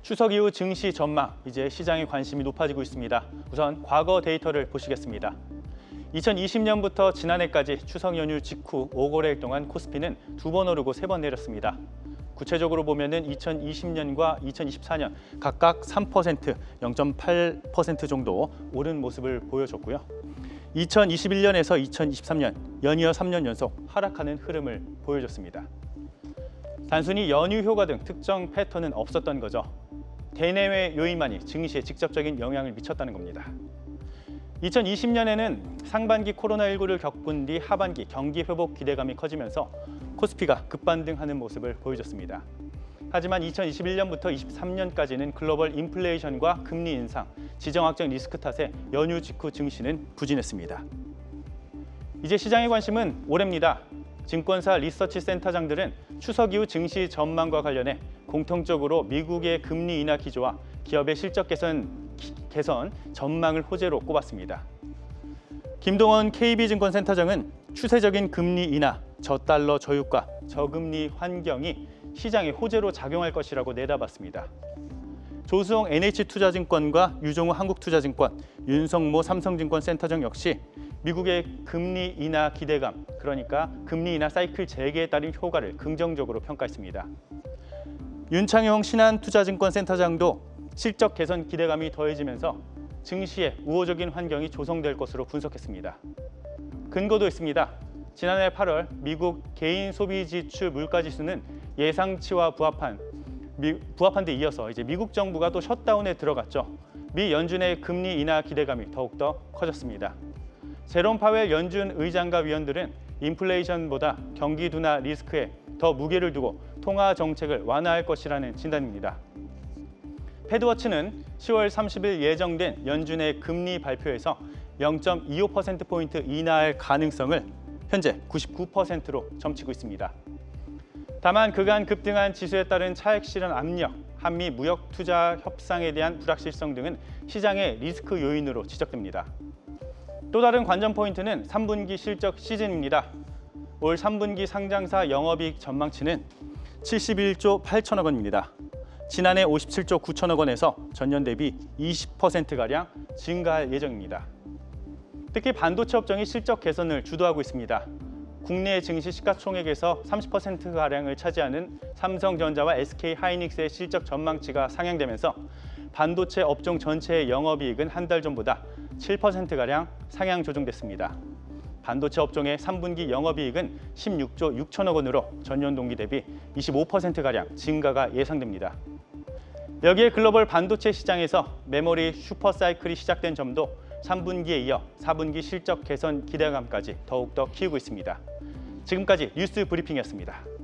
추석 이후 증시 전망, 이제 시장의 관심이 높아지고 있습니다. 우선 과거 데이터를 보시겠습니다. 2020년부터 지난해까지 추석 연휴 직후 5거래일 동안 코스피는 2번 오르고 3번 내렸습니다. 구체적으로 보면은 2020년과 2024년 각각 3%, 0.8% 정도 오른 모습을 보여줬고요. 2021년에서 2023년 연이어 3년 연속 하락하는 흐름을 보여줬습니다. 단순히 연휴 효과 등 특정 패턴은 없었던 거죠. 대내외 요인만이 증시에 직접적인 영향을 미쳤다는 겁니다. 2020년에는 상반기 코로나19를 겪은 뒤 하반기 경기 회복 기대감이 커지면서 코스피가 급반등하는 모습을 보여줬습니다. 하지만 2021년부터 23년까지는 글로벌 인플레이션과 금리 인상, 지정학적 리스크 탓에 연휴 직후 증시는 부진했습니다. 이제 시장의 관심은 올해입니다. 증권사 리서치 센터장들은 추석 이후 증시 전망과 관련해 공통적으로 미국의 금리 인하 기조와 기업의 실적 개선 전망을 호재로 꼽았습니다. 김동원 KB증권센터장은 추세적인 금리 인하, 저달러 저유가, 저금리 환경이 시장의 호재로 작용할 것이라고 내다봤습니다. 조수홍 NH투자증권과 유종우 한국투자증권, 윤성모 삼성증권 센터장 역시 미국의 금리 인하 기대감, 그러니까 금리 인하 사이클 재개에 따른 효과를 긍정적으로 평가했습니다. 윤창용 신한투자증권 센터장도 실적 개선 기대감이 더해지면서 증시에 우호적인 환경이 조성될 것으로 분석했습니다. 근거도 있습니다. 지난해 8월 미국 개인 소비 지출 물가 지수는 예상치와 부합한 데 이어서 이제 미국 정부가 또 셧다운에 들어갔죠. 미 연준의 금리 인하 기대감이 더욱더 커졌습니다. 제롬 파웰 연준 의장과 위원들은 인플레이션보다 경기 둔화 리스크에 더 무게를 두고 통화 정책을 완화할 것이라는 진단입니다. 패드워치는 10월 30일 예정된 연준의 금리 발표에서 0.25%포인트 인하할 가능성을 현재 99%로 점치고 있습니다. 다만 그간 급등한 지수에 따른 차익 실현 압력, 한미 무역 투자 협상에 대한 불확실성 등은 시장의 리스크 요인으로 지적됩니다. 또 다른 관전 포인트는 3분기 실적 시즌입니다. 올 3분기 상장사 영업이익 전망치는 71조 8천억 원입니다. 지난해 57조 9천억 원에서 전년 대비 20%가량 증가할 예정입니다. 특히 반도체 업종이 실적 개선을 주도하고 있습니다. 국내 증시 시가총액에서 30%가량을 차지하는 삼성전자와 SK하이닉스의 실적 전망치가 상향되면서 반도체 업종 전체의 영업이익은 한 달 전보다 7%가량 상향 조정됐습니다. 반도체 업종의 3분기 영업이익은 16조 6천억 원으로 전년 동기 대비 25%가량 증가가 예상됩니다. 여기에 글로벌 반도체 시장에서 메모리 슈퍼사이클이 시작된 점도 3분기에 이어 4분기 실적 개선 기대감까지 더욱더 키우고 있습니다. 지금까지 뉴스 브리핑이었습니다.